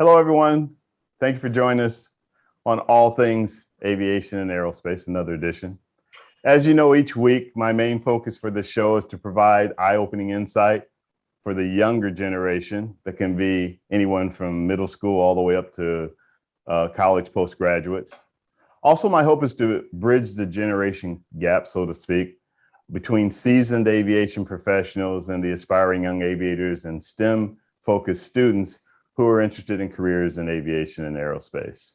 Hello, everyone. Thank you for joining us on All Things Aviation and Aerospace, another edition. As you know, each week, my main focus for this show is to provide eye-opening insight for the younger generation that can be anyone from middle school all the way up to college postgraduates. Also, my hope is to bridge the generation gap, so to speak, between seasoned aviation professionals and the aspiring young aviators and STEM-focused students who are interested in careers in aviation and aerospace.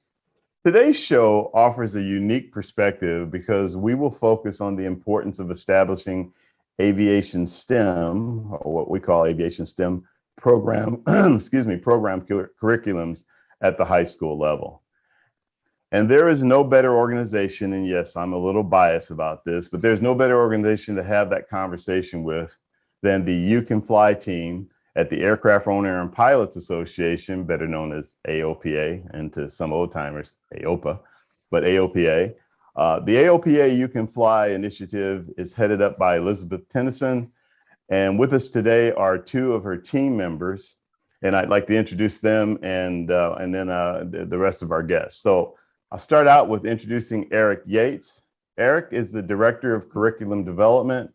Today's show offers a unique perspective because we will focus on the importance of establishing Aviation STEM, or what we call Aviation STEM program, program curriculums at the high school level. And there is no better organization, and yes, I'm a little biased about this, but there's no better organization to have that conversation with than the You Can Fly team at the Aircraft Owner and Pilots Association, better known as AOPA, and to some old timers, AOPA, but AOPA. The AOPA You Can Fly initiative is headed up by Elizabeth Tennyson. And with us today are two of her team members. And I'd like to introduce them and then the rest of our guests. So I'll start out with introducing Erik Yates. Erik is the Director of Curriculum Development.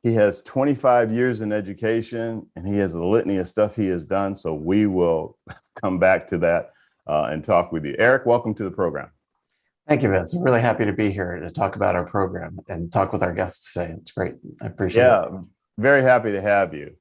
He has 25 years in education, and he has a litany of stuff he has done. So we will come back to that and talk with you. Erik, welcome to the program. Thank you, Vince. I'm really happy to be here to talk about our program and talk with our guests today. It's great. I appreciate it. Yeah, very happy to have you.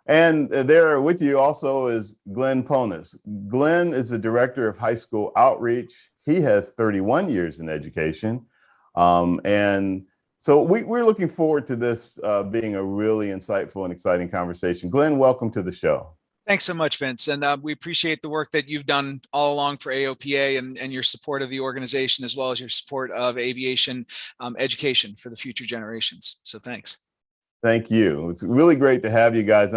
And there with you also is Glenn Ponas. Glenn is the Director of High School Outreach. He has 31 years in education. And so we're looking forward to this being a really insightful and exciting conversation. Glenn, welcome to the show. Thanks so much, Vince. And we appreciate the work that you've done all along for AOPA and your support of the organization, as well as your support of aviation education for the future generations. So thanks. Thank you. It's really great to have you guys.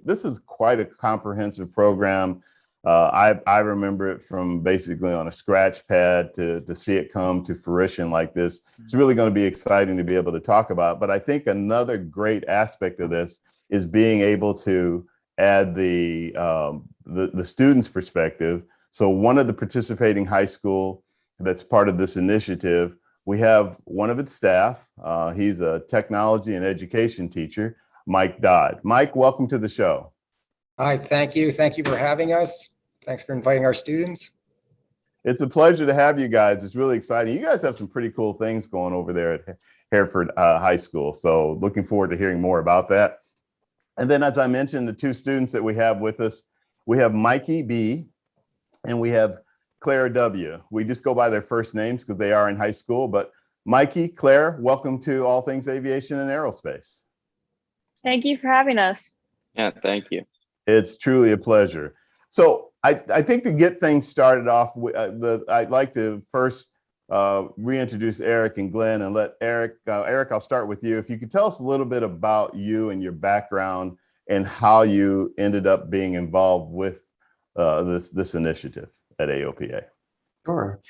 This is quite a comprehensive program. I remember it from basically on a scratch pad to see it come to fruition like this. It's really going to be exciting to be able to talk about. But I think another great aspect of this is being able to add the students' perspective. So one of the participating high school that's part of this initiative, we have one of its staff. He's a technology and education teacher, Mike Dodd. Mike, welcome to the show. Hi, thank you. Thank you for having us. Thanks for inviting our students. It's a pleasure to have you guys. It's really exciting. You guys have some pretty cool things going over there at Hereford High School. So looking forward to hearing more about that. And then, as I mentioned, the two students that we have with us, we have Mikey B and we have Claire W. We just go by their first names because they are in high school. But Mikey, Claire, welcome to All Things Aviation and Aerospace. Thank you for having us. Yeah, thank you. It's truly a pleasure. So I think to get things started off, I'd like to first reintroduce Erik and Glenn and let Erik, I'll start with you. If you could tell us a little bit about you and your background and how you ended up being involved with this initiative at AOPA. Sure.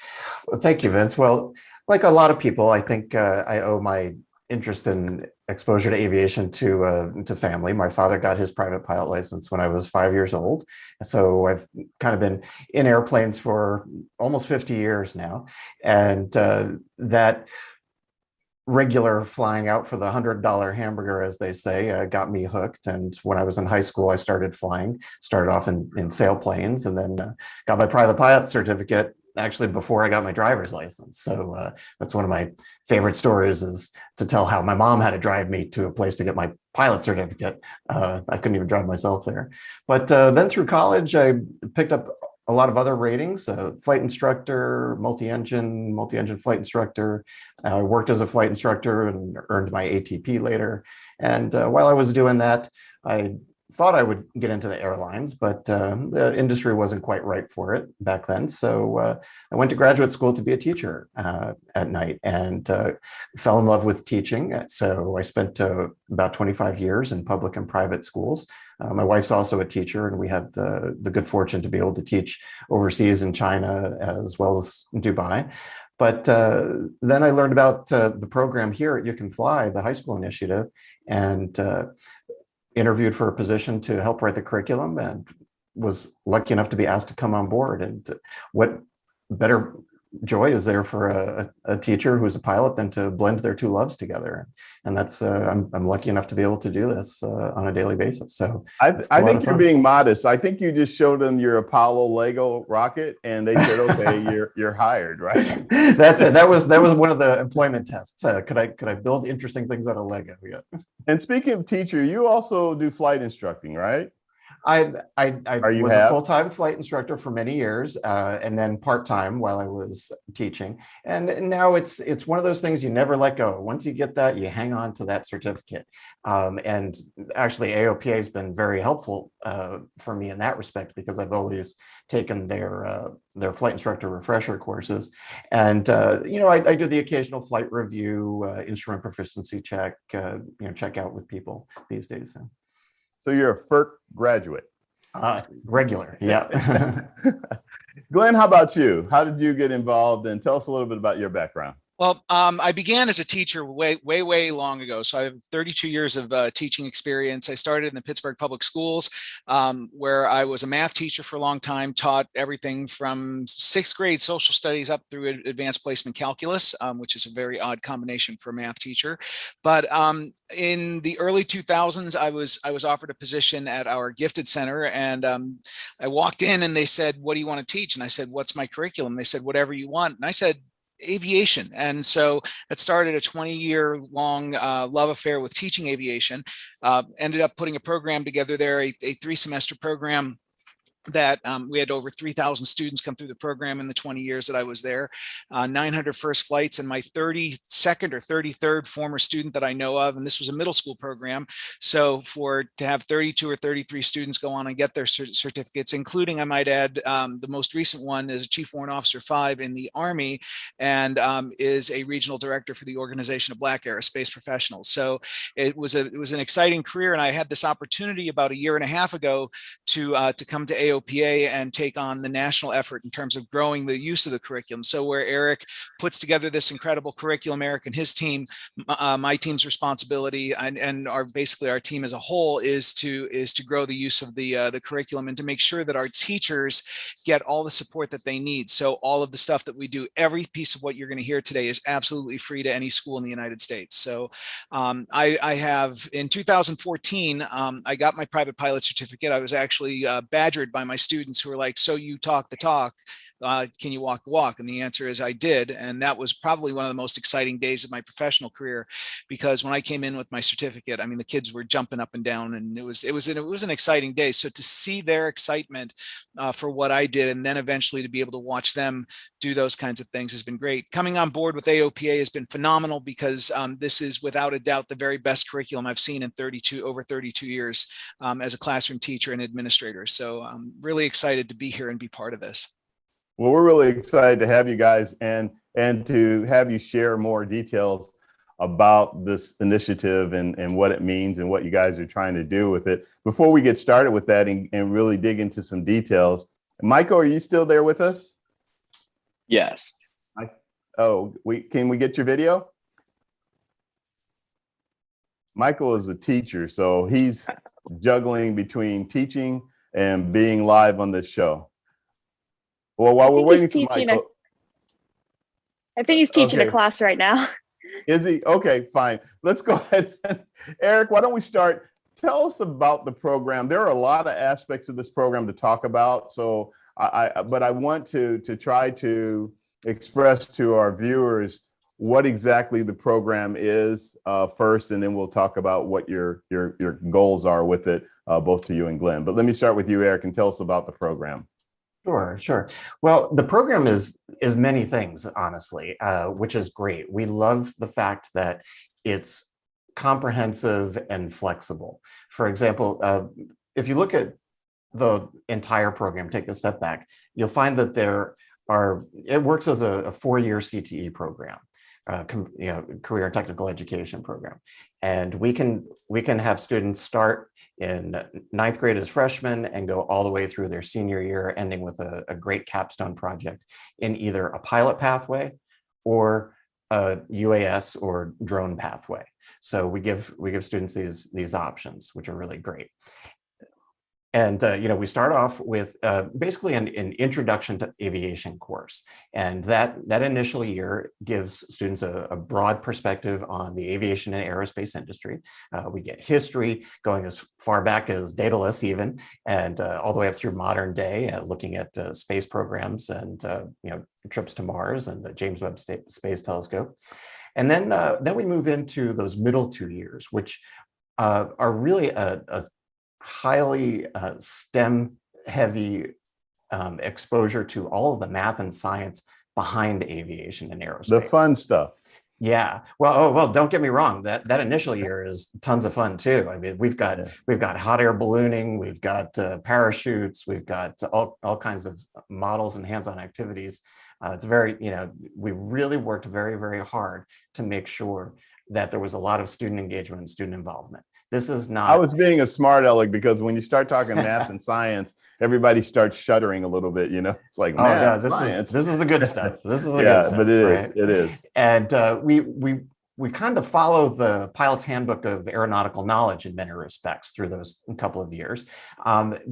Well, thank you, Vince. Well, like a lot of people, I think I owe my interest in exposure to aviation to family. My father got his private pilot license when I was 5 years old. So I've kind of been in airplanes for almost 50 years now. And that regular flying out for the $100 hamburger, as they say, got me hooked. And when I was in high school, I started flying, started off in sailplanes, and then got my private pilot certificate actually before I got my driver's license. So that's one of my favorite stories, is to tell how my mom had to drive me to a place to get my pilot certificate. I couldn't even drive myself there. But then through college, I picked up a lot of other ratings, flight instructor, multi-engine flight instructor. I worked as a flight instructor and earned my ATP later. And while I was doing that, I thought I would get into the airlines, but the industry wasn't quite right for it back then. So I went to graduate school to be a teacher at night and fell in love with teaching. So I spent about 25 years in public and private schools. My wife's also a teacher, and we had the good fortune to be able to teach overseas in China as well as Dubai. But then I learned about the program here at You Can Fly, the high school initiative, and interviewed for a position to help write the curriculum, and was lucky enough to be asked to come on board. And what better joy is there for a teacher who's a pilot than to blend their two loves together? And that's I'm lucky enough to be able to do this on a daily basis. So I think you're being modest. I think you just showed them your Apollo Lego rocket, and they said, "Okay, you're hired," right? That's it. That was one of the employment tests. Could I build interesting things out of Lego? Yeah. And speaking of teacher, you also do flight instructing, right? I was a have? full-time flight instructor for many years, and then part-time while I was teaching. And now it's one of those things you never let go. Once you get that, you hang on to that certificate. And actually, AOPA has been very helpful for me in that respect, because I've always taken their flight instructor refresher courses. And you know, I do the occasional flight review, instrument proficiency check, you know, check out with people these days. So you're a FERC graduate. Regular, yeah. Glenn, how about you? How did you get involved? And tell us a little bit about your background. Well, I began as a teacher way long ago. So I have 32 years of teaching experience. I started in the Pittsburgh Public Schools, where I was a math teacher for a long time, taught everything from 6th grade social studies up through advanced placement calculus, which is a very odd combination for a math teacher. But in the early 2000s, I was offered a position at our gifted center, and I walked in and they said, "What do you want to teach?" And I said, "What's my curriculum?" They said, "Whatever you want." And I said, "Aviation." And so it started a 20-year long love affair with teaching aviation. Ended up putting a program together there, a 3-semester program that we had over 3,000 students come through the program in the 20 years that I was there, 900 first flights, and my 32nd or 33rd former student that I know of. And this was a middle school program. So to have 32 or 33 students go on and get their certificates, including, I might add, the most recent one is a Chief Warrant Officer 5 in the Army, and is a regional director for the Organization of Black Aerospace Professionals. So it was an exciting career. And I had this opportunity about a year and a half ago to come to AOPA and take on the national effort in terms of growing the use of the curriculum. So where Erik puts together this incredible curriculum, Erik and his team, my team's responsibility, and basically our team as a whole is to grow the use of the curriculum and to make sure that our teachers get all the support that they need. So all of the stuff that we do, every piece of what you're going to hear today, is absolutely free to any school in the United States. So I have, in 2014, I got my private pilot certificate. I was actually badgered by my students who were like, "So you talk the talk, can you walk the walk?" And the answer is I did. And that was probably one of the most exciting days of my professional career, because when I came in with my certificate, I mean, the kids were jumping up and down, and it was an exciting day. So to see their excitement for what I did, and then eventually to be able to watch them do those kinds of things, has been great. Coming on board with AOPA has been phenomenal, because this is without a doubt the very best curriculum I've seen in over 32 years as a classroom teacher and administrator. So I'm really excited to be here and be part of this. Well, we're really excited to have you guys and to have you share more details about this initiative and what it means and what you guys are trying to do with it. Before we get started with that and really dig into some details, Michael, are you still there with us? Yes. Can we get your video? Michael is a teacher, so he's juggling between teaching and being live on this show. Well, while we're waiting for Michael, I think he's teaching a class right now. Is he? Okay, fine. Let's go ahead. Erik, why don't we start? Tell us about the program. There are a lot of aspects of this program to talk about. So but I want to try to express to our viewers what exactly the program is first, and then we'll talk about what your goals are with it, both to you and Glenn. But let me start with you, Erik, and tell us about the program. Sure. Well, the program is many things, honestly, which is great. We love the fact that it's comprehensive and flexible. For example, if you look at the entire program, take a step back, you'll find that it works as a 4-year CTE program. Career and technical education program, and we can have students start in 9th grade as freshmen and go all the way through their senior year, ending with a great capstone project in either a pilot pathway or a UAS or drone pathway. So we give students these options, which are really great. And we start off with basically an introduction to aviation course, and that initial year gives students a broad perspective on the aviation and aerospace industry. We get history going as far back as Daedalus even, and all the way up through modern day, looking at space programs and trips to Mars and the James Webb Space Telescope. And then we move into those middle 2 years, which are really a highly STEM heavy exposure to all of the math and science behind aviation and aerospace. The fun stuff. Yeah. Well, don't get me wrong. That initial year is tons of fun too. I mean, we've got hot air ballooning, we've got parachutes, we've got all kinds of models and hands-on activities. It's very, we really worked very, very hard to make sure that there was a lot of student engagement and student involvement. This is not. I was being a smart aleck because when you start talking math and science, everybody starts shuddering a little bit. It's like, math, science. This is the good stuff. This is the good stuff. But it is. Right? It is. And we kind of follow the Pilot's Handbook of Aeronautical Knowledge in many respects through those couple of years,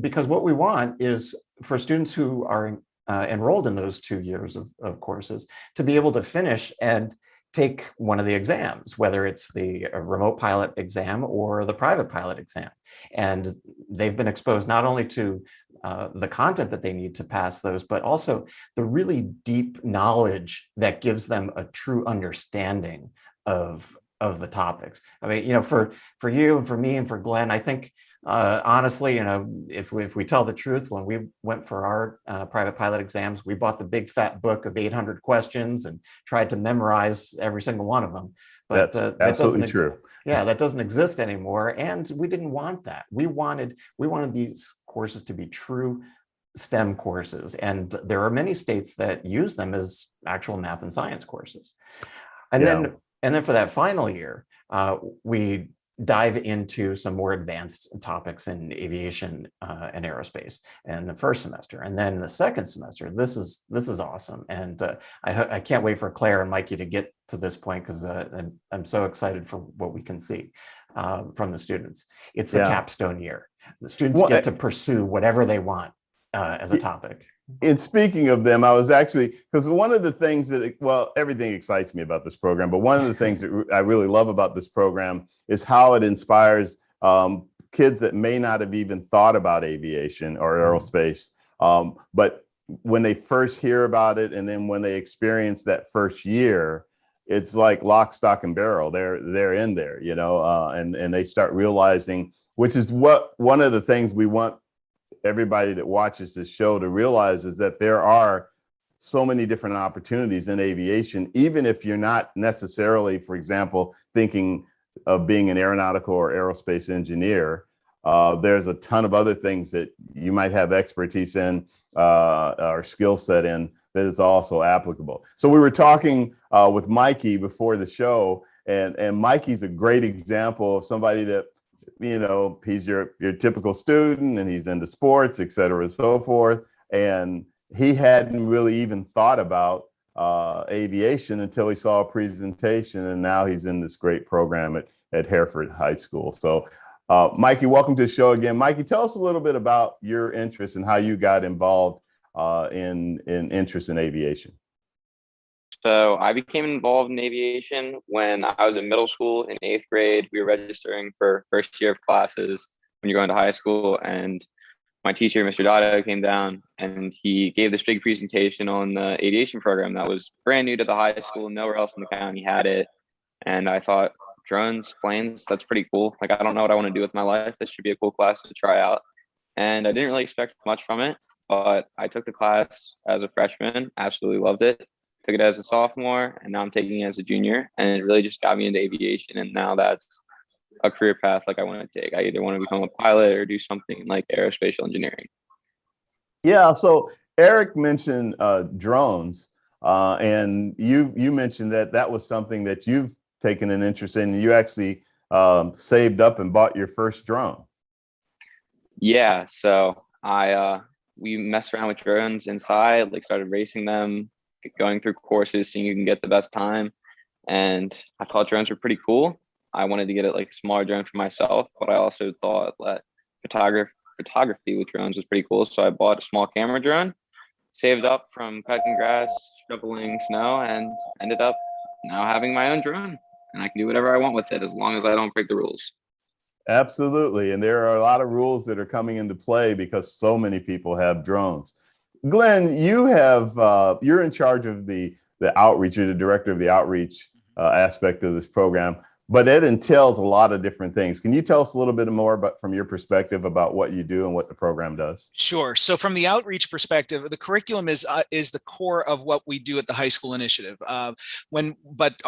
because what we want is for students who are enrolled in those 2 years of courses to be able to finish and take one of the exams, whether it's the remote pilot exam or the private pilot exam. And they've been exposed not only to the content that they need to pass those, but also the really deep knowledge that gives them a true understanding of the topics. I mean, for you and for me and for Glenn, I think honestly, if we tell the truth, when we went for our private pilot exams, we bought the big fat book of 800 questions and tried to memorize every single one of them. But that's absolutely true. Yeah, that doesn't exist anymore, and we didn't want that. We wanted these courses to be true STEM courses, and there are many states that use them as actual math and science courses. And then for that final year, we dive into some more advanced topics in aviation and aerospace in the first semester. And then the second semester, this is awesome. And I can't wait for Claire and Mikey to get to this point, because I'm so excited for what we can see from the students. It's the capstone year. The students get to pursue whatever they want as a topic. And speaking of them, I was actually, because one of the things that, everything excites me about this program, but one of the things that I really love about this program is how it inspires kids that may not have even thought about aviation or aerospace. But when they first hear about it, and then when they experience that first year, it's like lock, stock, and barrel. They're in there, and they start realizing, which is one of the things we want everybody that watches this show to realize, is that there are so many different opportunities in aviation, even if you're not necessarily, for example, thinking of being an aeronautical or aerospace engineer. There's a ton of other things that you might have expertise in or skill set in that is also applicable. So we were talking with Mikey before the show, and Mikey's a great example of somebody that, he's your typical student, and he's into sports, et cetera, and so forth. And he hadn't really even thought about aviation until he saw a presentation, and now he's in this great program at Hereford High School. So Mikey, welcome to the show again. Mikey, tell us a little bit about your interest and how you got involved in interest in aviation. So I became involved in aviation when I was in middle school in 8th grade. We were registering for first year of classes when you're going to high school, and my teacher, Mr. Dotto, came down and he gave this big presentation on the aviation program that was brand new to the high school. Nowhere else in the county had it. And I thought, drones, planes, that's pretty cool. Like, I don't know what I want to do with my life. This should be a cool class to try out. And I didn't really expect much from it, but I took the class as a freshman, absolutely loved it. Took it as a sophomore, and now I'm taking it as a junior. And it really just got me into aviation. And now that's a career path like I want to take. I either want to become a pilot or do something like aerospatial engineering. Yeah, so Erik mentioned drones, and you mentioned that was something that you've taken an interest in. You actually saved up and bought your first drone. Yeah, so we messed around with drones inside, like started racing them, going through courses, seeing you can get the best time. And I thought drones were pretty cool. I wanted to get it like a smaller drone for myself, but I also thought that photography with drones was pretty cool. So I bought a small camera drone, saved up from cutting grass, shoveling snow, and ended up now having my own drone. And I can do whatever I want with it as long as I don't break the rules. Absolutely. And there are a lot of rules that are coming into play because so many people have drones. Glenn, you're in charge of the outreach. You're the director of the outreach aspect of this program, but it entails a lot of different things. Can you tell us a little bit more about, from your perspective, about what you do and what the program does? Sure. So from the outreach perspective, the curriculum is the core of what we do at the high school initiative. But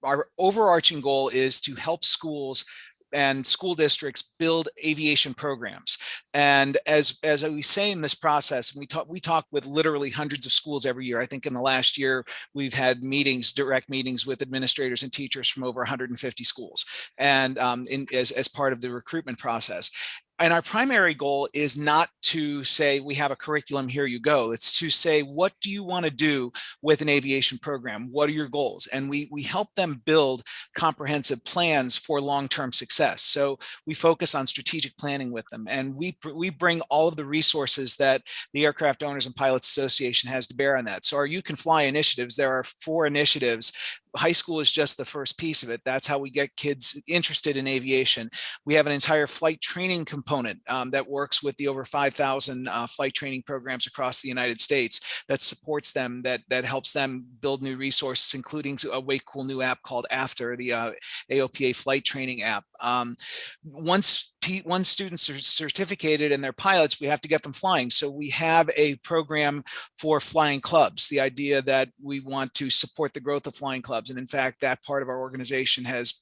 our overarching goal is to help schools and school districts build aviation programs. And as we say in this process, we talk with literally hundreds of schools every year. I think in the last year, we've had direct meetings with administrators and teachers from over 150 schools, and as part of the recruitment process. And our primary goal is not to say we have a curriculum, here you go. It's to say, what do you want to do with an aviation program? What are your goals? And we help them build comprehensive plans for long-term success. So we focus on strategic planning with them, and we bring all of the resources that the Aircraft Owners and Pilots Association has to bear on that. So our You Can Fly initiatives, there are 4 initiatives. High school is just the first piece of it. That's how we get kids interested in aviation. We have an entire flight training component that works with the over 5,000 flight training programs across the United States that supports them, that helps them build new resources, including a way cool new app called After, the AOPA flight training app. Once students are certificated and they're pilots, we have to get them flying. So we have a program for flying clubs, the idea that we want to support the growth of flying clubs. And in fact, that part of our organization helped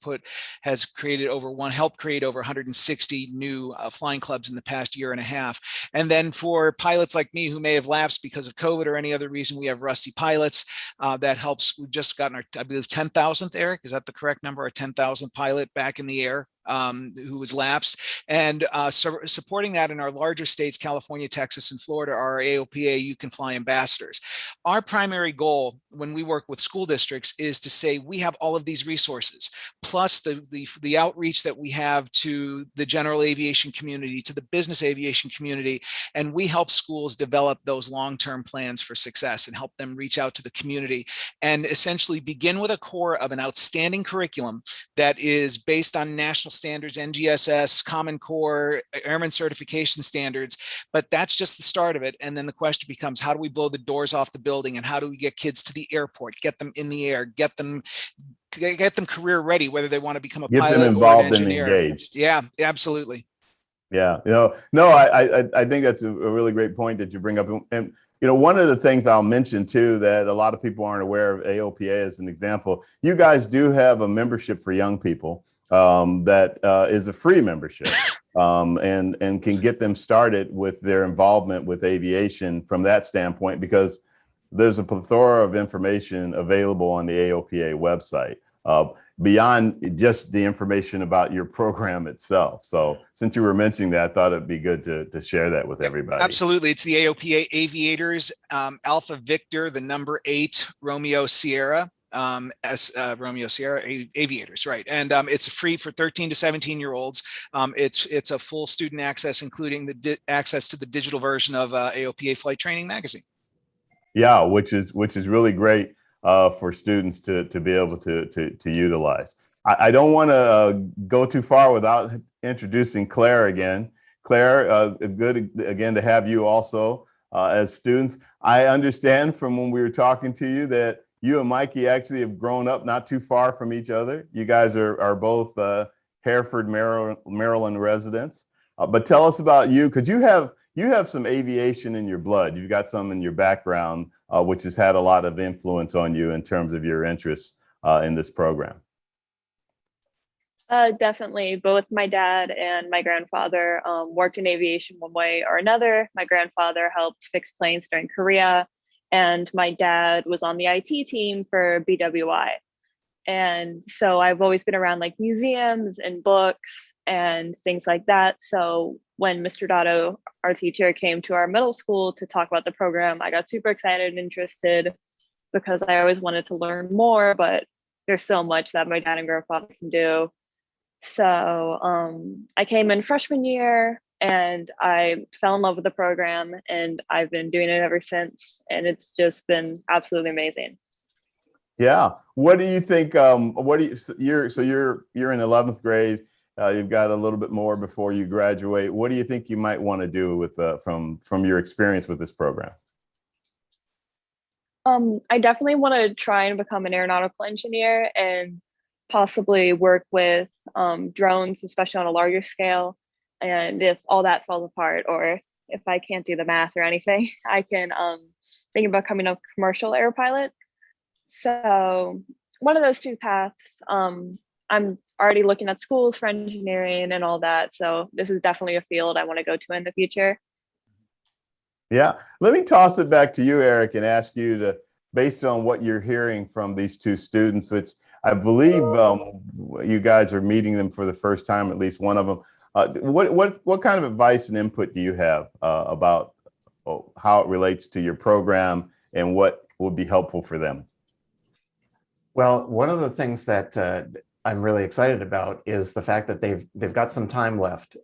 create over 160 new flying clubs in the past year and a half. And then for pilots like me who may have lapsed because of COVID or any other reason, we have Rusty Pilots that helps. We've just gotten our, I believe, 10,000th, Eric, is that the correct number? Our 10,000th pilot back in the air who was lapsed, and supporting that in our larger states, California, Texas, and Florida, are our AOPA You Can Fly ambassadors. Our primary goal when we work with school districts is to say we have all of these resources, plus the outreach that we have to the general aviation community, to the business aviation community, and we help schools develop those long-term plans for success and help them reach out to the community and essentially begin with a core of an outstanding curriculum that is based on national standards, NGSS, Common Core, Airman certification standards, but that's just the start of it. And then the question becomes, how do we blow the doors off the building, and how do we get kids to the airport, get them in the air, get them career ready, whether they want to become a pilot or an engineer. And engaged. Yeah, absolutely. Yeah, I think that's a really great point that you bring up. And one of the things I'll mention too that a lot of people aren't aware of, AOPA as an example, you guys do have a membership for young people that is a free membership and can get them started with their involvement with aviation from that standpoint, because there's a plethora of information available on the AOPA website beyond just the information about your program itself. So since you were mentioning that, I thought it'd be good to share that with everybody. Absolutely. It's the AOPA Aviators, Alpha Victor, the number 8, Romeo Sierra. Romeo Sierra Aviators, right? And it's free for 13 to 17-year-olds. It's a full student access, including the access to the digital version of AOPA Flight Training Magazine. Yeah, which is really great for students to be able to utilize. I don't want to go too far without introducing Claire again. Claire, good again to have you also as students. I understand from when we were talking to you that you and Mikey actually have grown up not too far from each other. You guys are both Hereford, Maryland residents. But tell us about you, because you have some aviation in your blood. You've got some in your background, which has had a lot of influence on you in terms of your interests in this program. Definitely. Both my dad and my grandfather worked in aviation one way or another. My grandfather helped fix planes during Korea, and my dad was on the IT team for BWI. And so I've always been around like museums and books and things like that. So when Mr. Dotto, our teacher, came to our middle school to talk about the program, I got super excited and interested because I always wanted to learn more, but there's so much that my dad and grandfather can do. So I came in freshman year, and I fell in love with the program, and I've been doing it ever since. And it's just been absolutely amazing. Yeah. What do you think? What do you, you're in 11th grade. You've got a little bit more before you graduate. What do you think you might want to do with from your experience with this program? I definitely want to try and become an aeronautical engineer and possibly work with drones, especially on a larger scale. And if all that falls apart, or if I can't do the math or anything, I can think about becoming a commercial air pilot. So one of those two paths. I'm already looking at schools for engineering and all that. So this is definitely a field I want to go to in the future. Yeah. Let me toss it back to you, Erik, and ask you to, based on what you're hearing from these two students, which I believe you guys are meeting them for the first time, at least one of them. What kind of advice and input do you have about how it relates to your program and what would be helpful for them? Well, one of the things that I'm really excited about is the fact that they've got some time left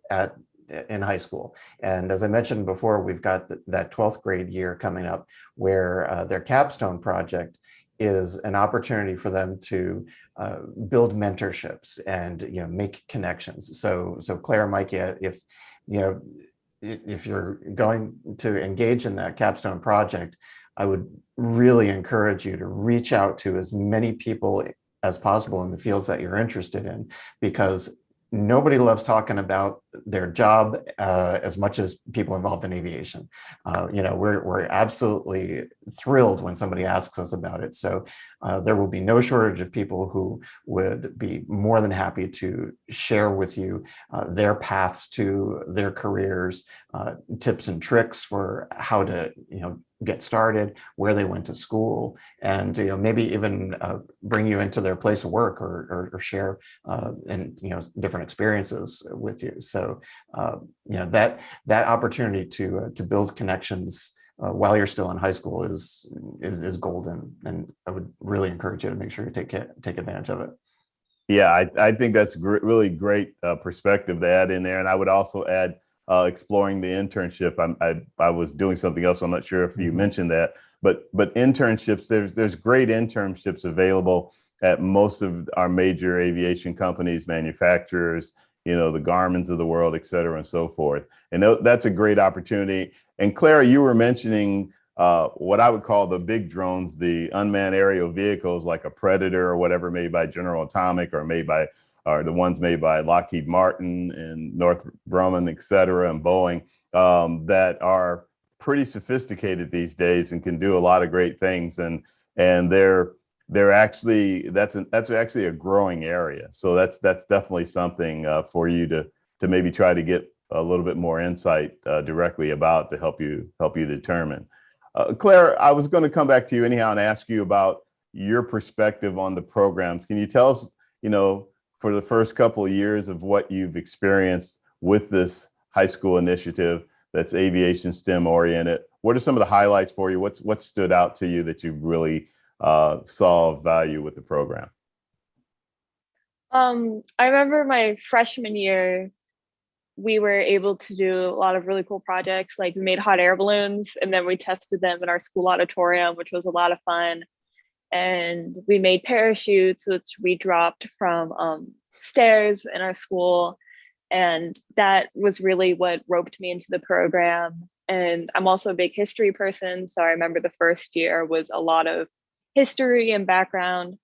in high school. And as I mentioned before, we've got that 12th grade year coming up where their capstone project is an opportunity for them to build mentorships and make connections. So Claire, Mike, if you're going to engage in that capstone project, I would really encourage you to reach out to as many people as possible in the fields that you're interested in, because nobody loves talking about their job as much as people involved in aviation. We're absolutely thrilled when somebody asks us about it. So there will be no shortage of people who would be more than happy to share with you their paths to their careers, tips and tricks for how to get started, where they went to school, and maybe even bring you into their place of work or share and different experiences with you. So that opportunity to build connections while you're still in high school is golden, and I would really encourage you to make sure you take advantage of it. Yeah, I think that's really great perspective to add in there, and I would also add exploring the internship. I was doing something else. I'm not sure if you mentioned that, but internships. There's great internships available at most of our major aviation companies, manufacturers, the Garmins of the world, et cetera, and so forth. And that's a great opportunity. And Clara, you were mentioning what I would call the big drones, the unmanned aerial vehicles like a Predator or whatever, made by General Atomic or the ones made by Lockheed Martin and Northrop Grumman, et cetera, and Boeing, that are pretty sophisticated these days and can do a lot of great things. And they're actually, that's actually a growing area. So that's definitely something for you to maybe try to get a little bit more insight directly about to help you determine. Claire, I was going to come back to you anyhow and ask you about your perspective on the programs. Can you tell us, for the first couple of years of what you've experienced with this high school initiative that's aviation STEM oriented, what are some of the highlights for you? What stood out to you that you really saw value with the program? I remember my freshman year, we were able to do a lot of really cool projects. Like we made hot air balloons and then we tested them in our school auditorium, which was a lot of fun. And we made parachutes, which we dropped from stairs in our school. And that was really what roped me into the program. And I'm also a big history person. So I remember the first year was a lot of history and background.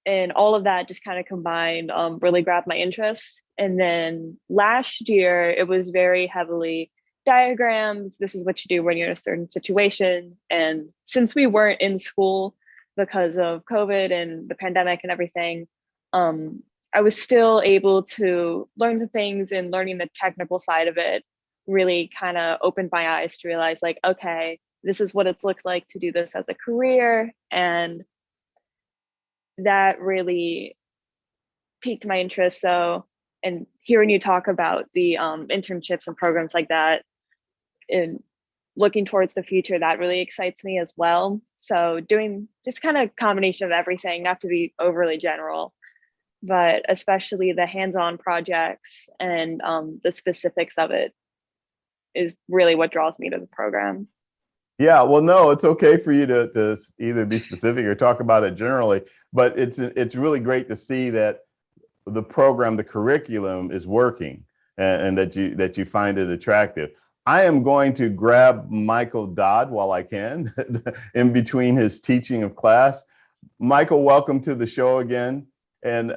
And all of that just kind of combined really grabbed my interest. And then last year, it was very heavily diagrams. This is what you do when you're in a certain situation. And since we weren't in school because of COVID and the pandemic and everything, I was still able to learn the things, and learning the technical side of it really kind of opened my eyes to realize, like, okay, this is what it's looked like to do this as a career. And that really piqued my interest. So, and hearing you talk about the internships and programs like that, and looking towards the future, that really excites me as well. So doing just kind of combination of everything, not to be overly general. but especially the hands-on projects and the specifics of it is really what draws me to the program. Yeah, well, no, it's okay for you to either be specific or talk about it generally, but it's really great to see that the program, the curriculum is working, and that you find it attractive. I am going to grab Michael Dodd while I can in between his teaching of class. Michael, welcome to the show again. And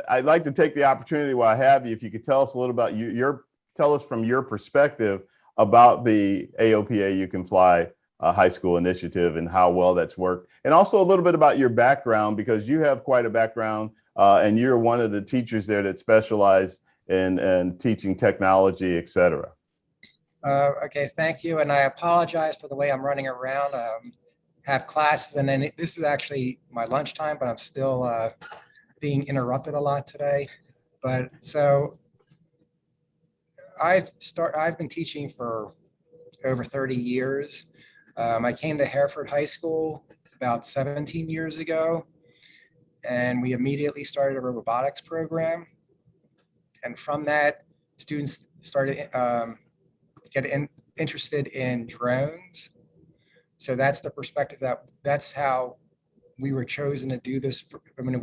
I'd like to take the opportunity while I have you, if you could tell us a little about tell us from your perspective about the AOPA You Can Fly high school initiative and how well that's worked. And also a little bit about your background, because you have quite a background and you're one of the teachers there that specialize in teaching technology, et cetera. Okay, thank you. And I apologize for the way I'm running around. Have classes, and then this is actually my lunchtime, but I'm still being interrupted a lot today. But so I've been teaching for over 30 years. I came to Hereford High School about 17 years ago, and we immediately started a robotics program. And from that, students started getting interested in drones. So that's the perspective that's how we were chosen to do this. When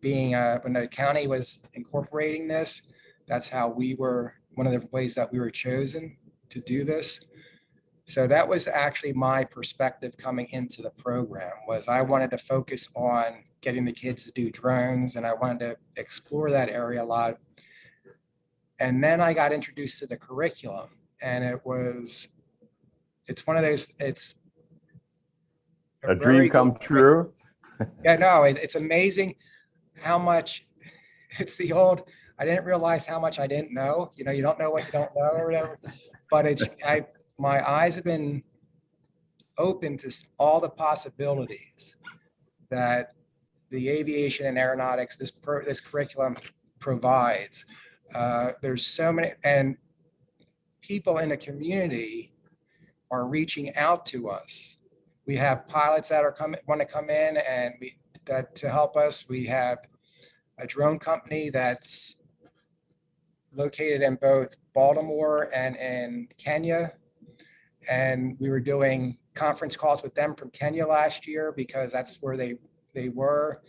the county was incorporating this, that's how one of the ways that we were chosen to do this. So that was actually my perspective coming into the program, was I wanted to focus on getting the kids to do drones, and I wanted to explore that area a lot. And then I got introduced to the curriculum, and it's one of those, it's A dream come true. Yeah, no, it's amazing how much it's the old, I didn't realize how much I didn't know. You know, you don't know what you don't know or whatever, but my eyes have been open to all the possibilities that the aviation and aeronautics, this curriculum provides. There's so many, and people in the community are reaching out to us. We have pilots that want to come in and to help us. We have a drone company that's located in both Baltimore and in Kenya. And we were doing conference calls with them from Kenya last year because that's where they were.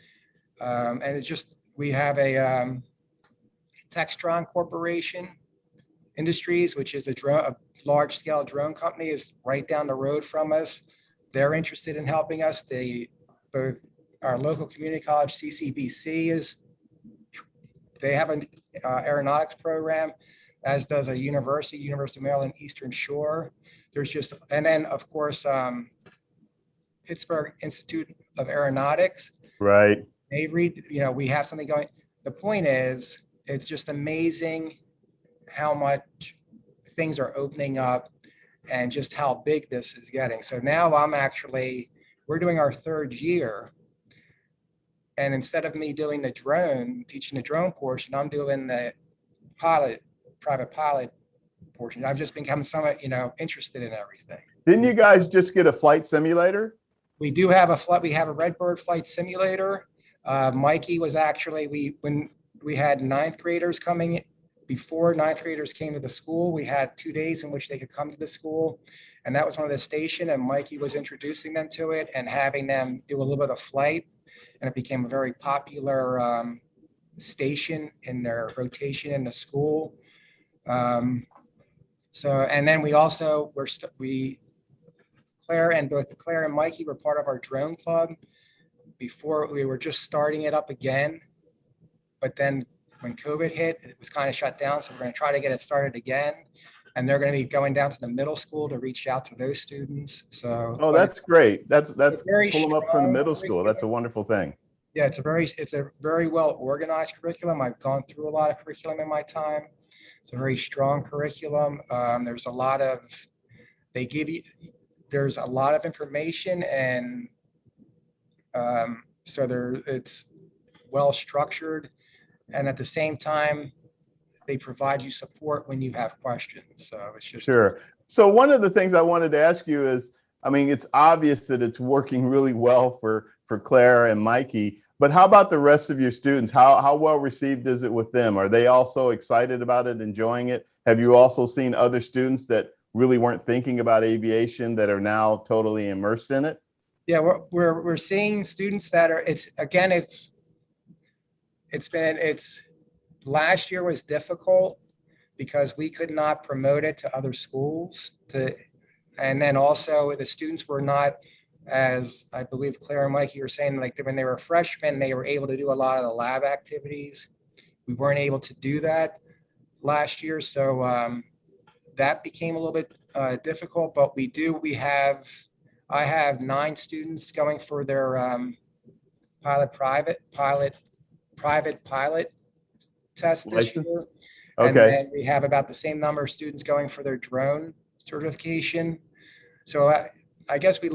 And it's just, we have a Textron Corporation Industries, which is a large scale drone company, is right down the road from us. They're interested in helping us. Both our local community college, CCBC, they have an aeronautics program, as does a University of Maryland Eastern Shore. And then of course, Pittsburgh Institute of Aeronautics. Right. We have something going. The point is, it's just amazing how much things are opening up and just how big this is getting. So now we're doing our third year. And instead of me doing teaching the drone portion, I'm doing the private pilot portion. I've just become somewhat, interested in everything. Didn't you guys just get a flight simulator? We do have we have a Redbird flight simulator. Mikey was actually, when we had ninth graders coming, before ninth graders came to the school, we had 2 days in which they could come to the school. And that was one of the station, and Mikey was introducing them to it and having them do a little bit of flight. And it became a very popular station in their rotation in the school. And then we also, Claire and Mikey were part of our drone club. Before, we were just starting it up again. But then when COVID hit, it was kind of shut down. So we're going to try to get it started again. And they're going to be going down to the middle school to reach out to those students. So, that's great. That's very pull them up from the middle school. That's a wonderful thing. Yeah, it's a very well organized curriculum. I've gone through a lot of curriculum in my time. It's a very strong curriculum. There's a lot of information, and it's well structured. And at the same time, they provide you support when you have questions. So it's just sure. So one of the things I wanted to ask you is, it's obvious that it's working really well for Claire and Mikey. But how about the rest of your students? How well received is it with them? Are they also excited about it, enjoying it? Have you also seen other students that really weren't thinking about aviation that are now totally immersed in it? Yeah, we're seeing students that are, it's last year was difficult because we could not promote it to other schools and then also the students were not, as I believe Claire and Mikey were saying, like when they were freshmen, they were able to do a lot of the lab activities. We weren't able to do that last year. So that became a little bit difficult, but I have 9 students going for their private pilot test this License? year. And Okay. then we have about the same number of students going for their drone certification. So I guess we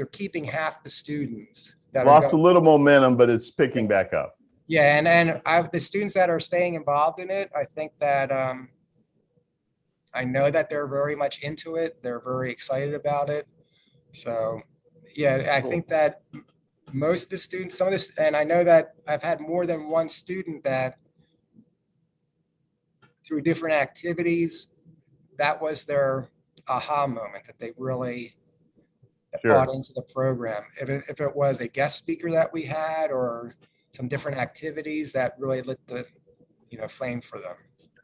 are keeping half the students that are Lost a going. little momentum, but it's picking back up. Yeah, and the students that are staying involved in it, I think that I know that they're very much into it. They're very excited about it. So yeah, I think that most of the students, some of this, and I know that I've had more than one student that through different activities, that was their aha moment, that they really bought Sure. into the program. If it was a guest speaker that we had or some different activities that really lit the flame for them.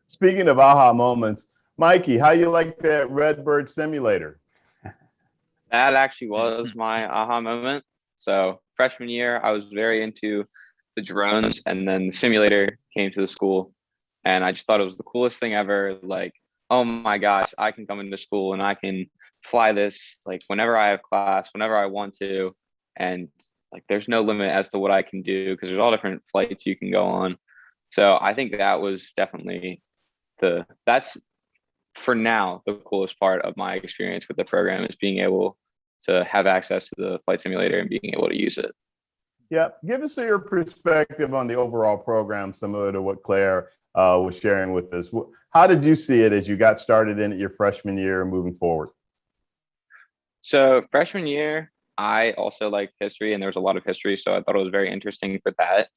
Speaking of aha moments, Mikey, how you like that Redbird simulator? That actually was my aha moment. So freshman year, I was very into the drones, and then the simulator came to the school, and I just thought it was the coolest thing ever. Like, oh my gosh, I can come into school and I can fly this like whenever I have class, whenever I want to, and like there's no limit as to what I can do because there's all different flights you can go on. So I think that was definitely that's for now the coolest part of my experience with the program is being able to have access to the flight simulator and being able to use it. Yeah, give us your perspective on the overall program, similar to what Claire was sharing with us. How did you see it as you got started in it your freshman year and moving forward? So freshman year, I also liked history, and there was a lot of history, so I thought it was very interesting for that.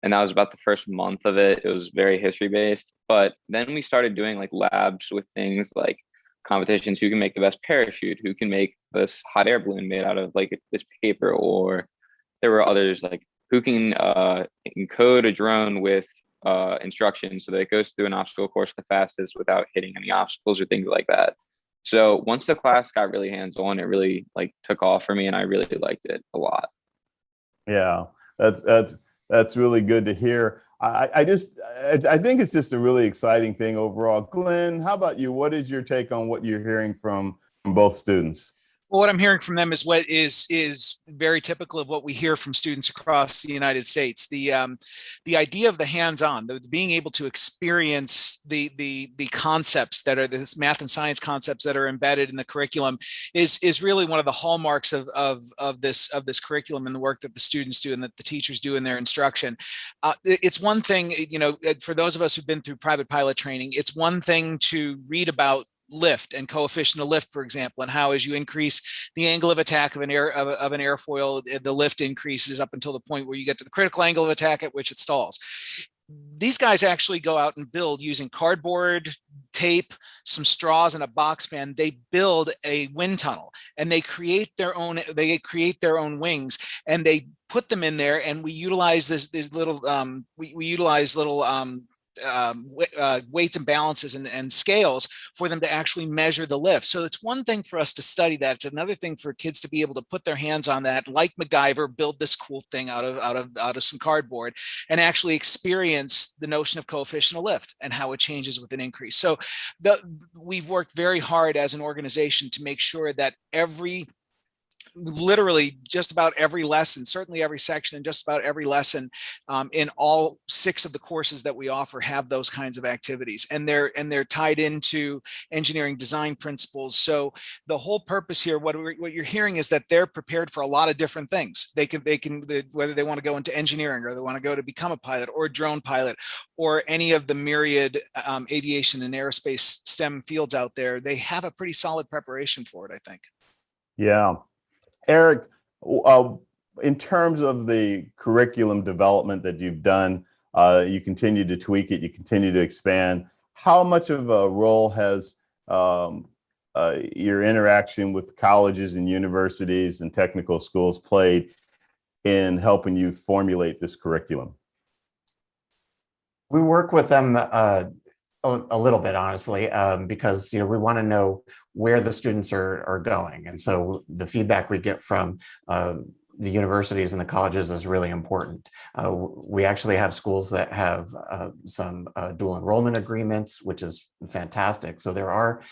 And that was about the first month of it. It was very history based. But then we started doing like labs with things like competitions, who can make the best parachute, who can make this hot air balloon made out of like this paper, or there were others like who can encode a drone with instructions so that it goes through an obstacle course the fastest without hitting any obstacles or things like that. So once the class got really hands-on, it really like took off for me, and I really liked it a lot. Yeah, that's really good to hear. I think it's just a really exciting thing overall. Glenn, how about you? What is your take on what you're hearing from both students? Well, what I'm hearing from them is what is very typical of what we hear from students across the United States. The idea of the hands-on, the being able to experience the concepts that are this math and science concepts that are embedded in the curriculum is really one of the hallmarks of this curriculum and the work that the students do and that the teachers do in their instruction. It's one thing, for those of us who've been through private pilot training, it's one thing to read about lift and coefficient of lift, for example, and how as you increase the angle of attack of an airfoil, the lift increases up until the point where you get to the critical angle of attack at which it stalls. These guys actually go out and build using cardboard, tape, some straws, and a box fan. They build a wind tunnel and they create their own wings, and they put them in there, and we utilize these little we utilize little weights and balances and scales for them to actually measure the lift. So it's one thing for us to study that. It's another thing for kids to be able to put their hands on that, like MacGyver, build this cool thing out of some cardboard and actually experience the notion of coefficient of lift and how it changes with an increase. So we've worked very hard as an organization to make sure that literally just about every lesson, certainly every section and just about every lesson in all 6 of the courses that we offer have those kinds of activities, and they're tied into engineering design principles. So the whole purpose here, what you're hearing is that they're prepared for a lot of different things. They can whether they want to go into engineering or they want to go to become a pilot or a drone pilot or any of the myriad aviation and aerospace STEM fields out there, they have a pretty solid preparation for it, I think. Yeah. Erik, in terms of the curriculum development that you've done, you continue to tweak it, you continue to expand. How much of a role has your interaction with colleges and universities and technical schools played in helping you formulate this curriculum? We work with them a little bit, honestly, because we want to know where the students are going, and so the feedback we get from the universities and the colleges is really important. We actually have schools that have some dual enrollment agreements, which is fantastic. So there are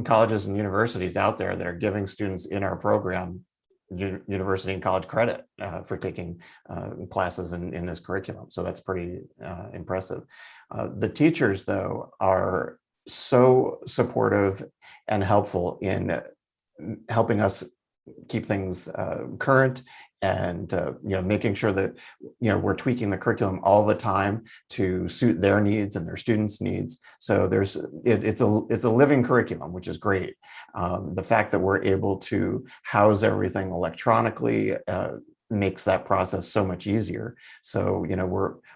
colleges and universities out there that are giving students in our program university and college credit for taking classes in this curriculum. So that's pretty impressive. The teachers, though, are so supportive and helpful in helping us keep things current, and making sure that we're tweaking the curriculum all the time to suit their needs and their students' needs. So it's a living curriculum, which is great. The fact that we're able to house everything electronically makes that process so much easier. So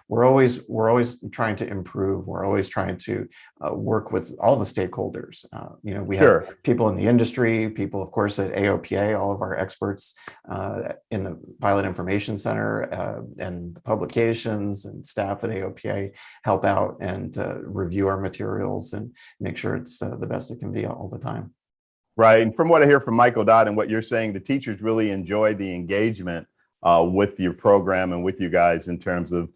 we're always trying to improve. We're always trying to work with all the stakeholders. We have people in the industry, people, of course, at AOPA, all of our experts in the Pilot Information Center and the publications, and staff at AOPA help out and review our materials and make sure it's the best it can be all the time. Right. And from what I hear from Michael Dodd and what you're saying, the teachers really enjoy the engagement with your program and with you guys in terms of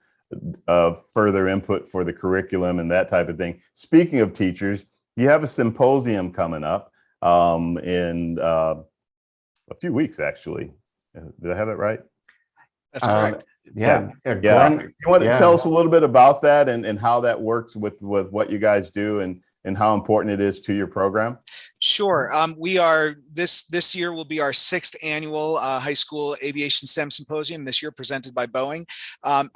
further input for the curriculum and that type of thing. Speaking of teachers, you have a symposium coming up in a few weeks, actually. Did I have that right? That's correct. Yeah. Glenn, you want to tell us a little bit about that and how that works with what you guys do and how important it is to your program? Sure. We are this year will be our 6th annual high school aviation S.T.E.M symposium. This year, presented by Boeing.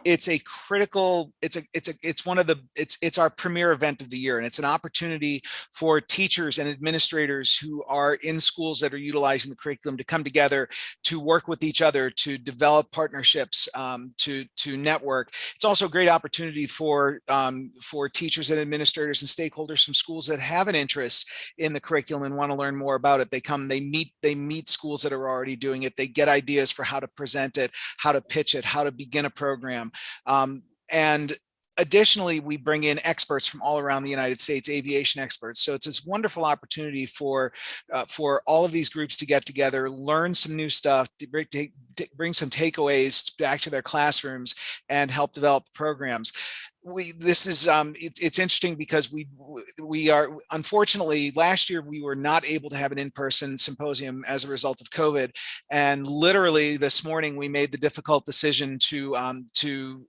It's a critical. It's our premier event of the year, and it's an opportunity for teachers and administrators who are in schools that are utilizing the curriculum to come together, to work with each other, to develop partnerships, to network. It's also a great opportunity for teachers and administrators and stakeholders from schools that have an interest in the curriculum and want to learn more about it. They meet schools that are already doing it. They get ideas for how to present it, how to pitch it, how to begin a program. And additionally, we bring in experts from all around the United States, aviation experts. So it's this wonderful opportunity for all of these groups to get together, learn some new stuff, to bring some takeaways back to their classrooms, and help develop programs. It's interesting because we are, unfortunately, last year we were not able to have an in-person symposium as a result of COVID, and literally this morning we made the difficult decision to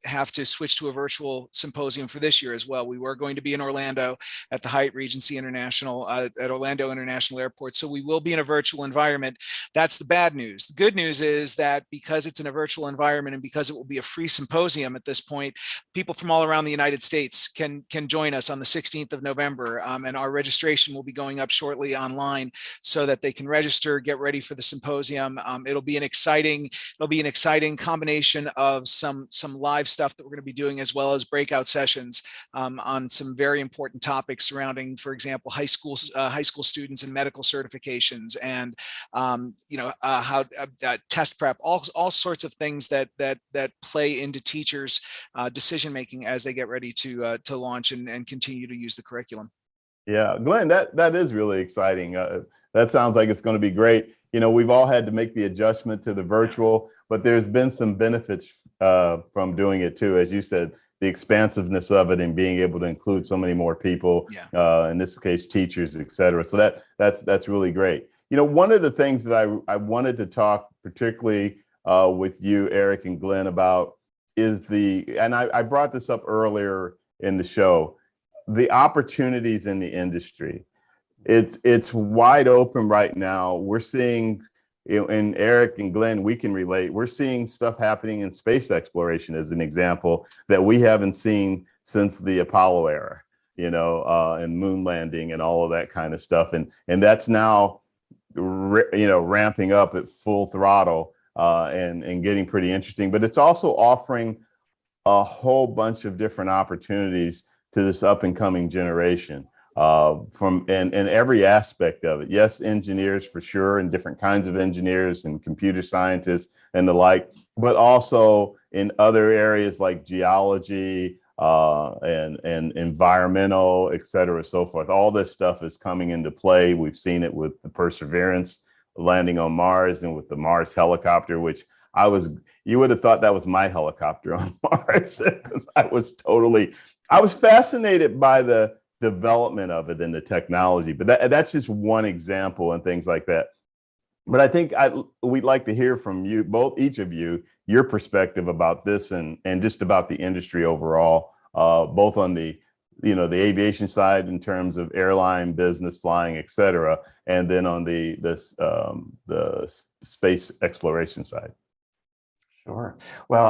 have to switch to a virtual symposium for this year as well. We were going to be in Orlando at the Hyatt Regency International at Orlando International Airport, so we will be in a virtual environment. That's the bad news. The good news is that because it's in a virtual environment and because it will be a free symposium at this point, people from all around the United States can join us on the 16th of November, and our registration will be going up shortly online so that they can register, get ready for the symposium. It'll be an exciting combination of some live stuff that we're going to be doing, as well as breakout sessions on some very important topics surrounding, for example, high school students and medical certifications, and how test prep, all sorts of things that play into teachers' decision making as they get ready to launch and continue to use the curriculum. Yeah, Glenn, that is really exciting. That sounds like it's going to be great. We've all had to make the adjustment to the virtual, but there's been some benefits from doing it too. As you said, the expansiveness of it and being able to include so many more people, in this case, teachers, et cetera. So that's really great. One of the things that I wanted to talk particularly with you, Erik and Glenn, about is and I brought this up earlier in the show, the opportunities in the industry. It's wide open right now. We're seeing, and Erik and Glenn, we can relate. We're seeing stuff happening in space exploration, as an example, that we haven't seen since the Apollo era, and moon landing and all of that kind of stuff. And that's now, ramping up at full throttle and getting pretty interesting. But it's also offering a whole bunch of different opportunities to this up and coming generation from in every aspect of it. Yes, engineers for sure, and different kinds of engineers and computer scientists and the like, but also in other areas like geology and environmental, et cetera, so forth. All this stuff is coming into play. We've seen it with the Perseverance landing on Mars and with the Mars helicopter, which you would have thought that was my helicopter on Mars. I was fascinated by the development of it and the technology, but that's just one example and things like that. But I think we'd like to hear from you, each of you, your perspective about this and just about the industry overall, both on the aviation side in terms of airline business, flying, et cetera, and then on the space exploration side. Sure. Well,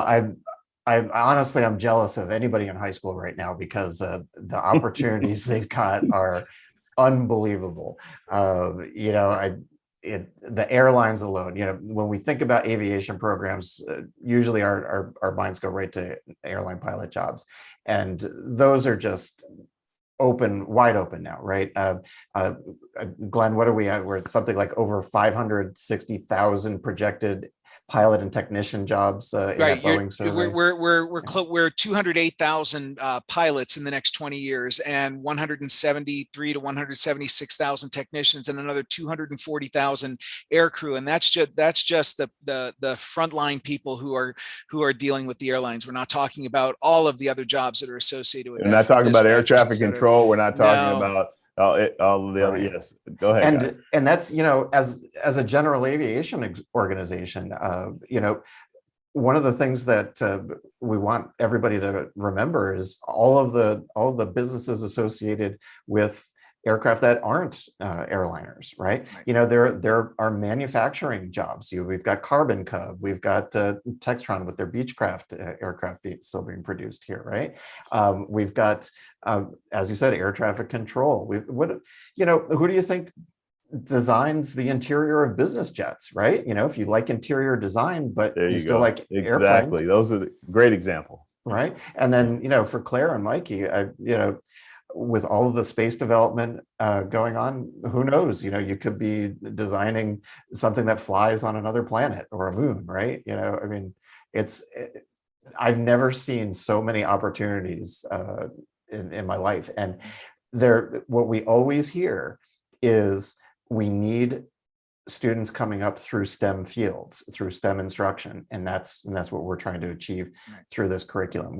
I honestly, I'm jealous of anybody in high school right now because the opportunities they've got are unbelievable. The airlines alone, when we think about aviation programs, usually our minds go right to airline pilot jobs, and those are just wide open now, right? Glenn, what are we at? We're at something like over 560,000 projected pilot and technician jobs in that Boeing survey. We're 208,000 pilots in the next 20 years, and 173 to 176,000 technicians, and another 240,000 air crew. And that's just the frontline people who are dealing with the airlines. We're not talking about all of the other jobs that are associated with that. We're not talking about air traffic control. We're not talking about all of the other. Right. Yes, go ahead. And that's as a general aviation organization, one of the things that we want everybody to remember is all of the businesses associated with aircraft that aren't airliners, right? There are manufacturing jobs. We've got Carbon Cub, we've got Textron with their Beechcraft aircraft still being produced here, right? We've got, as you said, air traffic control. Who do you think designs the interior of business jets, right? If you like interior design, but you still like airplanes. Exactly, those are the great example. Right, and then for Claire and Mikey, with all of the space development going on, who knows? You could be designing something that flies on another planet or a moon, right? I've never seen so many opportunities in my life, and what we always hear is we need students coming up through STEM fields, through STEM instruction, and that's what we're trying to achieve through this curriculum.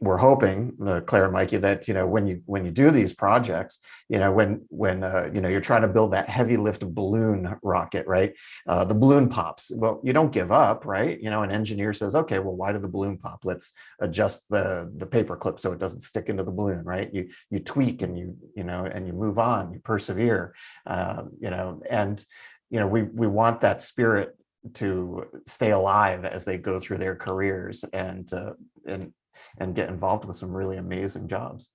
We're hoping, Claire and Mikey, that when you do these projects, when you're trying to build that heavy lift balloon rocket, right? The balloon pops. Well, you don't give up, right? An engineer says, okay, well, why did the balloon pop? Let's adjust the paper clip so it doesn't stick into the balloon, right? You tweak and you move on, you persevere, and we want that spirit to stay alive as they go through their careers and get involved with some really amazing jobs.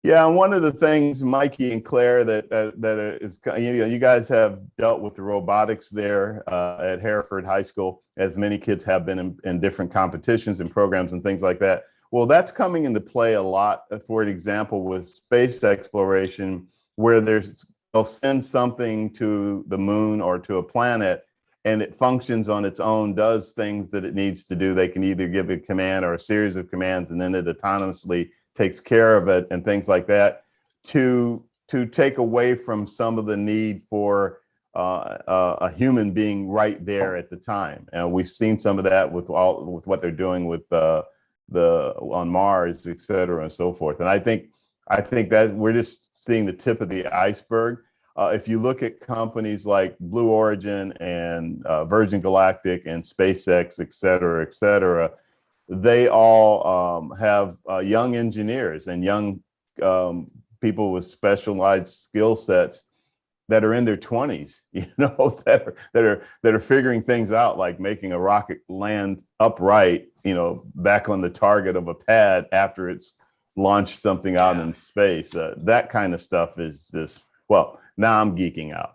Yeah, and one of the things, Mikey and Claire, that is, you guys have dealt with the robotics there at Hereford High School, as many kids have been in different competitions and programs and things like that. Well, that's coming into play a lot, for example, with space exploration, where they'll send something to the moon or to a planet, and it functions on its own, does things that it needs to do. They can either give a command or a series of commands, and then it autonomously takes care of it and things like that, to take away from some of the need for a human being right there at the time. And we've seen some of that with what they're doing with on Mars, et cetera, and so forth. And I think that we're just seeing the tip of the iceberg. If you look at companies like Blue Origin and Virgin Galactic and SpaceX, et cetera, they all have young engineers and young people with specialized skill sets that are in their 20s, that are figuring things out, like making a rocket land upright, back on the target of a pad after it's launched something out in space. That kind of stuff is this. Well, now I'm geeking out.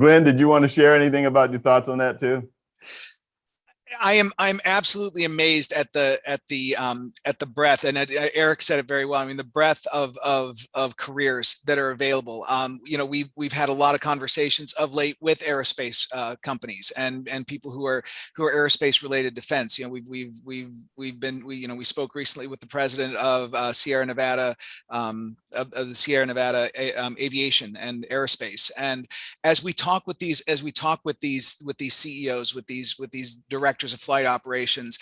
Glenn, did you want to share anything about your thoughts on that too? I'm absolutely amazed at the breadth, and Erik said it very well. I mean, the breadth of careers that are available. You know, we've had a lot of conversations of late with aerospace companies and people who are aerospace related defense. You know, we spoke recently with the president of Sierra Nevada, of the Sierra Nevada Aviation and Aerospace, and as we talk with these CEOs, with these directors of flight operations,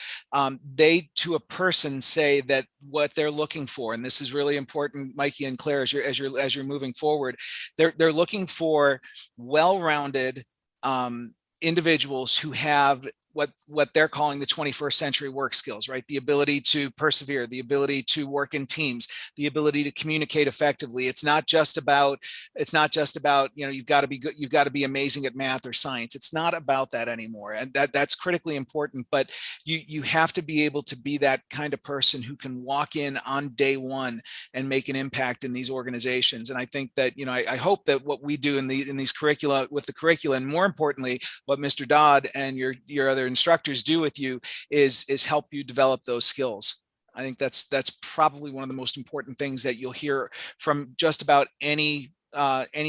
they to a person say that what they're looking for, and this is really important, Mikey and Claire, as you're moving forward, they're looking for well-rounded individuals who have what they're calling the 21st century work skills, right? The ability to persevere, the ability to work in teams, the ability to communicate effectively. It's not just about, you know, you've got to be good, you've got to be amazing at math or science. It's not about that anymore. And that's critically important, but you have to be able to be that kind of person who can walk in on day one and make an impact in these organizations. And I think that, you know, I hope that what we do in these curricula, with the curricula, and more importantly, what Mr. Dodd and your other instructors do with you is help you develop those skills. I think that's probably one of the most important things that you'll hear from just about any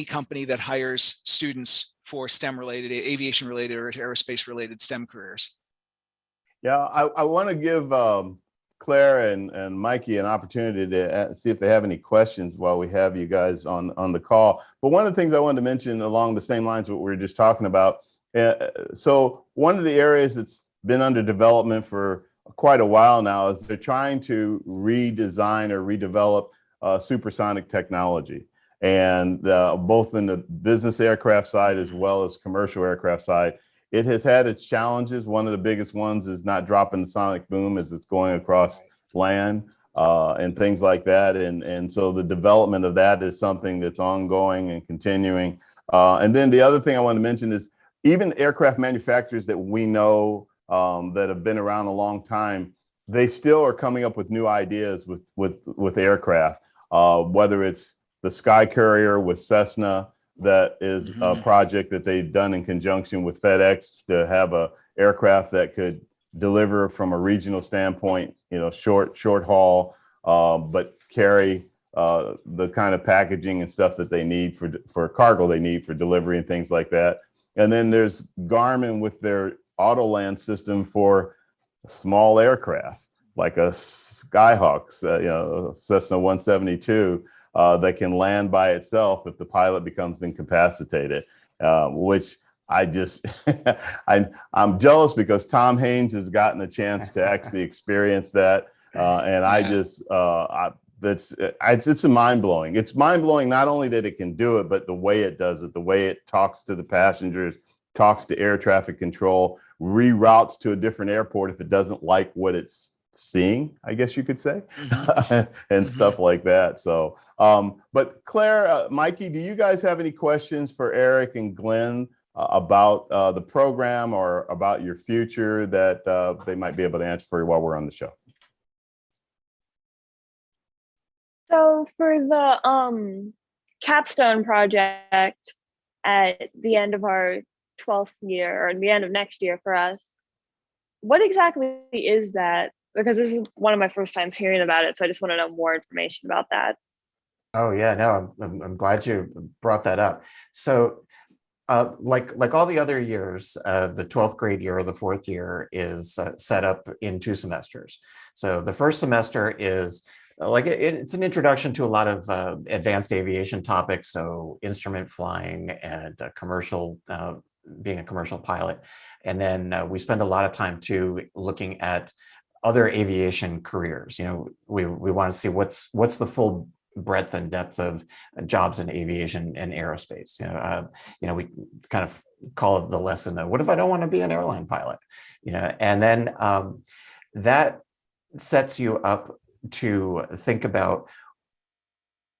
company that hires students for STEM related, aviation related, or aerospace related STEM careers. Yeah, I want to give Claire and Mikey an opportunity to see if they have any questions while we have you guys on the call. But one of the things I wanted to mention along the same lines of what we were just talking about, so one of the areas that's been under development for quite a while now is they're trying to redesign or redevelop supersonic technology. And both in the business aircraft side as well as commercial aircraft side, it has had its challenges. One of the biggest ones is not dropping the sonic boom as it's going across land and things like that. And so the development of that is something that's ongoing and continuing. And then the other thing I want to mention is even aircraft manufacturers that we know that have been around a long time, they still are coming up with new ideas with aircraft, whether it's the Sky Courier with Cessna, that is a project that they've done in conjunction with FedEx to have a aircraft that could deliver from a regional standpoint, you know, short haul, but carry the kind of packaging and stuff that they need for cargo they need for delivery and things like that. And then there's Garmin with their Autoland system for small aircraft, like a Skyhawk, you know, Cessna 172, that can land by itself if the pilot becomes incapacitated, which I just, I'm jealous because Tom Haynes has gotten a chance to actually experience that. And I just, it's mind-blowing. It's mind-blowing not only that it can do it, but the way it does it, the way it talks to the passengers, talks to air traffic control, reroutes to a different airport if it doesn't like what it's seeing, I guess you could say, and stuff like that. So, but Claire, Mikey, do you guys have any questions for Erik and Glenn about the program or about your future that they might be able to answer for you while we're on the show? So for the capstone project at the end of our 12th year, or the end of next year for us, what exactly is that? Because this is one of my first times hearing about it, so I just want to know more information about that. Oh yeah, no, I'm glad you brought that up. So like all the other years, the 12th grade year or the 4th year is set up in 2 semesters. So the first semester is like it's an introduction to a lot of advanced aviation topics, so instrument flying and commercial, being a commercial pilot. And then we spend a lot of time too looking at other aviation careers. You know, we want to see what's the full breadth and depth of jobs in aviation and aerospace. You know, we kind of call it the lesson of, what if I don't want to be an airline pilot? You know, and then that sets you up to think about,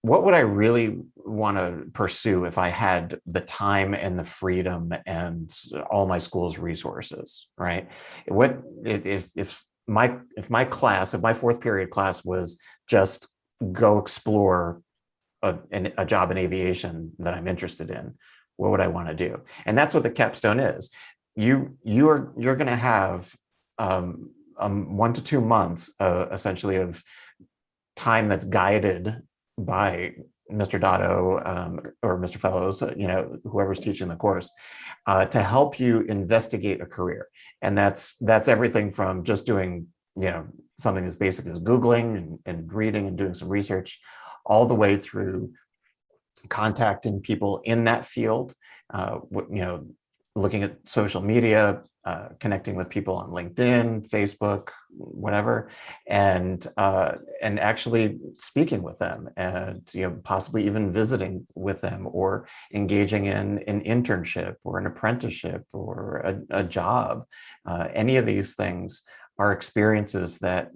what would I really want to pursue if I had the time and the freedom and all my school's resources, right? What if my 4th period class was just go explore a job in aviation that I'm interested in, what would I want to do? And that's what the capstone is. You're going to have 1 to 2 months essentially of time that's guided by Mr. Dotto or Mr. Fellows, whoever's teaching the course, to help you investigate a career. And that's everything from just doing, something as basic as Googling and reading and doing some research, all the way through contacting people in that field, looking at social media, connecting with people on LinkedIn, Facebook, whatever, and actually speaking with them, and possibly even visiting with them, or engaging in an internship or an apprenticeship or a job. Any of these things are experiences that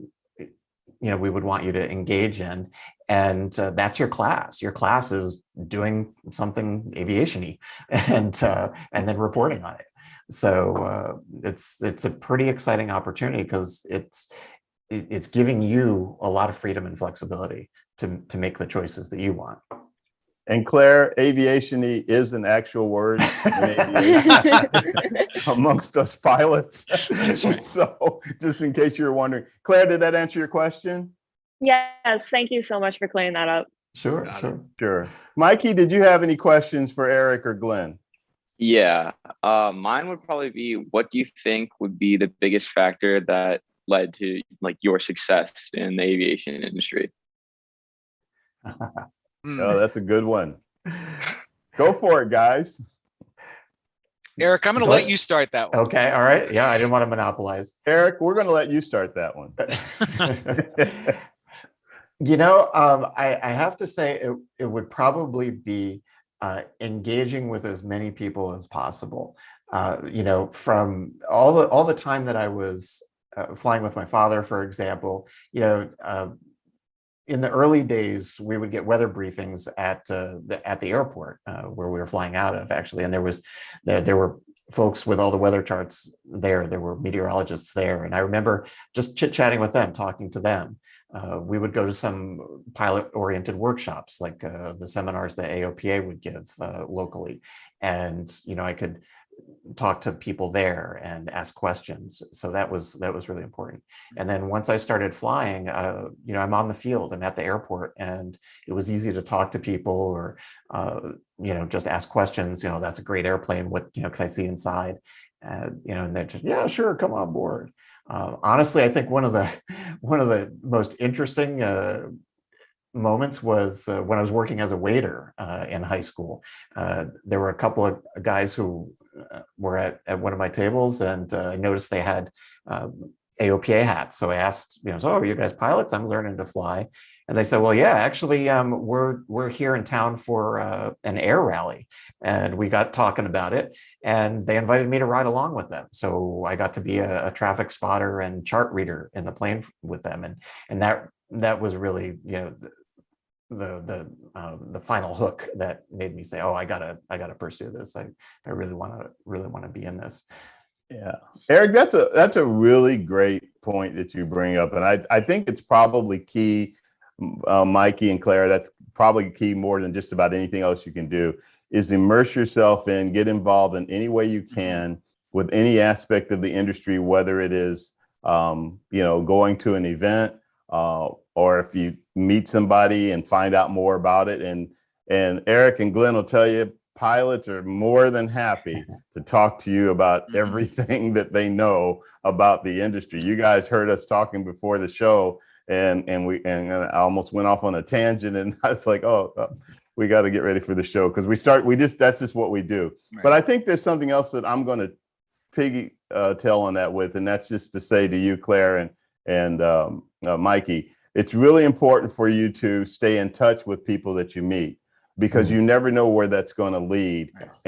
we would want you to engage in, and that's your class. Your class is doing something aviation-y, and then reporting on it. So it's a pretty exciting opportunity, because it's giving you a lot of freedom and flexibility to make the choices that you want. And Claire, aviation-y is an actual word in aviation amongst us pilots. That's right. So just in case you were wondering, Claire, did that answer your question? Yes, thank you so much for clearing that up. Sure. Sure. Mikey, did you have any questions for Erik or Glenn? Yeah, mine would probably be, what do you think would be the biggest factor that led to your success in the aviation industry? Oh, that's a good one. Go for it, guys. Erik, I'm going to let you start that one. Okay. All right. Yeah, I didn't want to monopolize. Erik, we're going to let you start that one. I have to say it would probably be engaging with as many people as possible. From all the time that I was flying with my father, for example, in the early days, we would get weather briefings at the airport where we were flying out of, actually, and there were folks with all the weather charts there. There were meteorologists there, and I remember just chit-chatting with them, talking to them. We would go to some pilot-oriented workshops, like the seminars that AOPA would give locally, and I could talk to people there and ask questions. So that was really important. And then once I started flying, I'm on the field, I'm at the airport, and it was easy to talk to people, or just ask questions. That's a great airplane. What can I see inside? And they're just, yeah, sure, come on board. Honestly, I think one of the most interesting moments was when I was working as a waiter in high school. There were a couple of guys who were at one of my tables, and I noticed they had AOPA hats. So I asked, so, are you guys pilots? I'm learning to fly. And they said, well, yeah, actually, we're here in town for an air rally. And we got talking about it, and they invited me to ride along with them. So I got to be a traffic spotter and chart reader in the plane with them. And that was really, the final hook that made me say, oh, I gotta pursue this. I really want to be in this. Yeah, Erik, that's a really great point that you bring up, and I think it's probably key. Mikey and Claire, that's probably key more than just about anything else you can do, is immerse yourself in, get involved in any way you can with any aspect of the industry, whether it is, going to an event, or if you meet somebody and find out more about it. And Erik and Glenn will tell you, pilots are more than happy to talk to you about everything that they know about the industry. You guys heard us talking before the show, and I almost went off on a tangent, and it's like, we got to get ready for the show, because that's just what we do. Right. But I think there's something else that I'm going to piggy tail on that with, and that's just to say to you, Claire and Mikey, it's really important for you to stay in touch with people that you meet, because you never know where that's going to lead. Yes.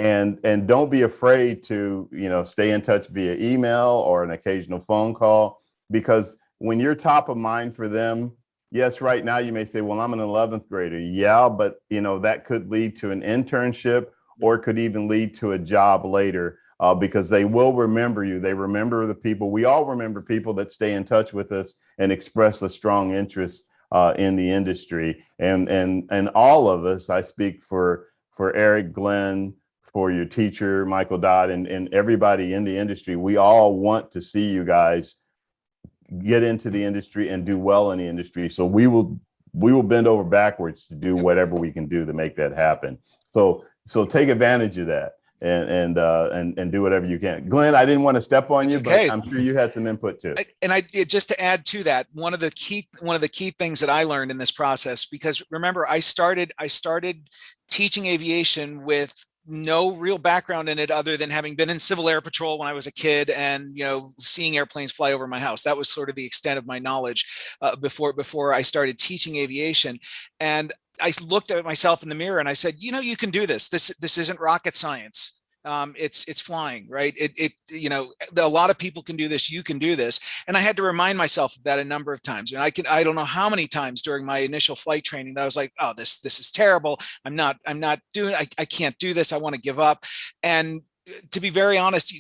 And don't be afraid to, stay in touch via email or an occasional phone call, because when you're top of mind for them, yes, right now you may say, well, I'm an 11th grader. Yeah, but that could lead to an internship, or it could even lead to a job later, because they will remember you. They remember the people. We all remember people that stay in touch with us and express a strong interest in the industry. And all of us, I speak for Erik, Glenn, for your teacher, Michael Dodd, and everybody in the industry. We all want to see you guys get into the industry and do well in the industry. So we will bend over backwards to do whatever we can do to make that happen. So take advantage of that and do whatever you can. Glenn, I didn't want to step on you, okay. but I'm sure you had some input too. Just to add to that, one of the key things that I learned in this process, because remember, I started teaching aviation with no real background in it other than having been in Civil Air Patrol when I was a kid and, seeing airplanes fly over my house. That was sort of the extent of my knowledge before I started teaching aviation. And I looked at myself in the mirror and I said, you can do this. This isn't rocket science. It's flying, right? A lot of people can do this. You can do this. And I had to remind myself of that a number of times. And I don't know how many times during my initial flight training that I was like, oh, this is terrible. I'm not doing, I can't do this. I want to give up. And to be very honest,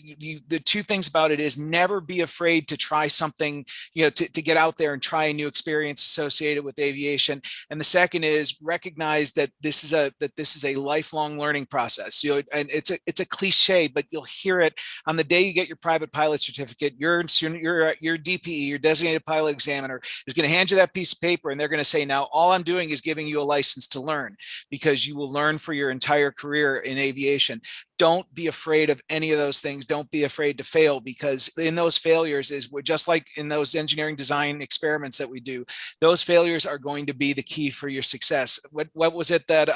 the two things about it is never be afraid to try something, to get out there and try a new experience associated with aviation. And the second is recognize that this is a lifelong learning process. And it's a cliche, but you'll hear it on the day you get your private pilot certificate. Your DPE, your designated pilot examiner, is going to hand you that piece of paper, and they're going to say, now all I'm doing is giving you a license to learn, because you will learn for your entire career in aviation. Don't be afraid of any of those things. Don't be afraid to fail, because in those failures we're just like in those engineering design experiments that we do. Those failures are going to be the key for your success. What was it that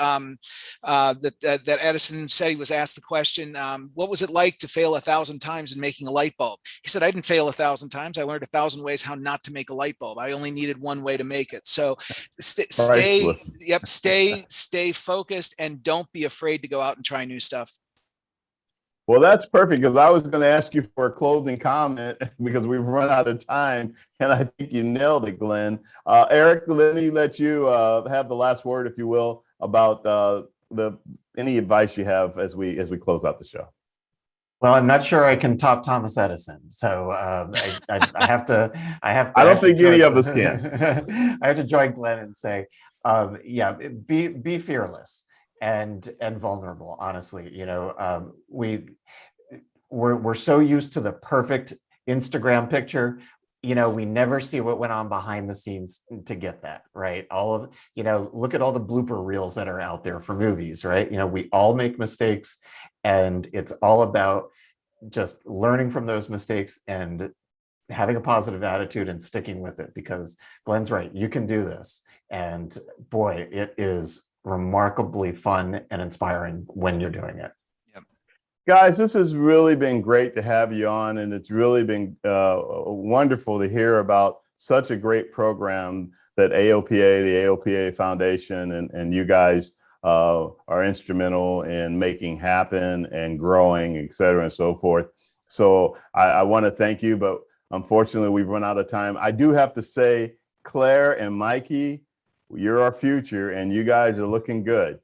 that Edison said? He was asked the question, what was it like to fail 1,000 times in making a light bulb? He said, I didn't fail 1,000 times. I learned 1,000 ways how not to make a light bulb. I only needed one way to make it. So stay focused, and don't be afraid to go out and try new stuff. Well, that's perfect, because I was going to ask you for a closing comment because we've run out of time, and I think you nailed it, Glenn. Erik, let me let you have the last word, if you will, about any advice you have as we close out the show. Well, I'm not sure I can top Thomas Edison, so I have to. I don't think any of us can. I have to join Glenn and say, be fearless and vulnerable. Honestly, we're so used to the perfect Instagram picture. We never see what went on behind the scenes to get that right. Look at all the blooper reels that are out there for movies, right? We all make mistakes, and it's all about just learning from those mistakes and having a positive attitude and sticking with it, because Glenn's right. You can do this. And boy, it is remarkably fun and inspiring when you're doing it. Guys, this has really been great to have you on, and it's really been wonderful to hear about such a great program that AOPA, the AOPA Foundation, and you guys are instrumental in making happen and growing, et cetera, and so forth. So I want to thank you, but unfortunately we've run out of time. I do have to say, Claire and Mikey, you're our future, and you guys are looking good.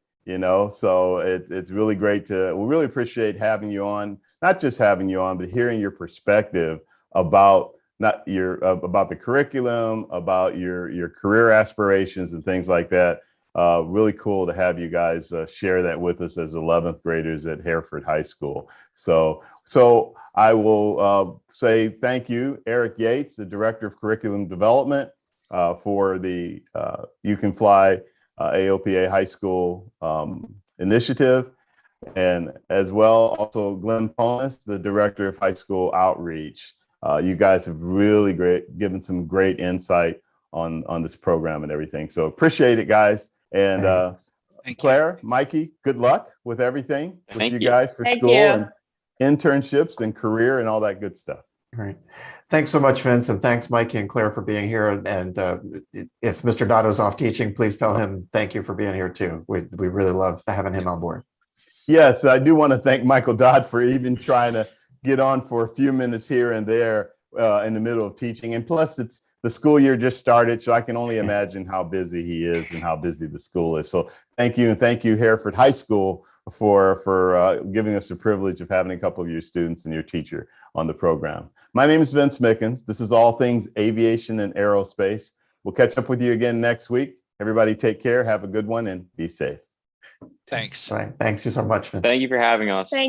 So it's really great we really appreciate having you on, not just having you on, but hearing your perspective about about the curriculum, about your career aspirations and things like that. Really cool to have you guys share that with us as 11th graders at Hereford High School. So I will say thank you, Erik Yates, the Director of Curriculum Development for the You Can Fly AOPA High School initiative, and as well also Glenn Ponas, the Director of High School Outreach. You guys have really given some great insight on this program and everything. So appreciate it, guys. And Claire, Mikey, good luck with everything with you guys for school and internships and career and all that good stuff. All right. Thanks so much, Vince, and thanks, Mikey and Claire, for being here. And if Mr. Dotto's off teaching, please tell him thank you for being here too. We really love having him on board. Yes, I do want to thank Michael Dodd for even trying to get on for a few minutes here and there in the middle of teaching. And plus, it's the school year just started, so I can only imagine how busy he is and how busy the school is. So thank you, and thank you, Hereford High School, for giving us the privilege of having a couple of your students and your teacher on the program. My name is Vince Mickens. This is All Things Aviation and Aerospace. We'll catch up with you again next week. Everybody take care, have a good one, and be safe. Thanks. All right. Thanks you so much, Vince. Thank you for having us. Thank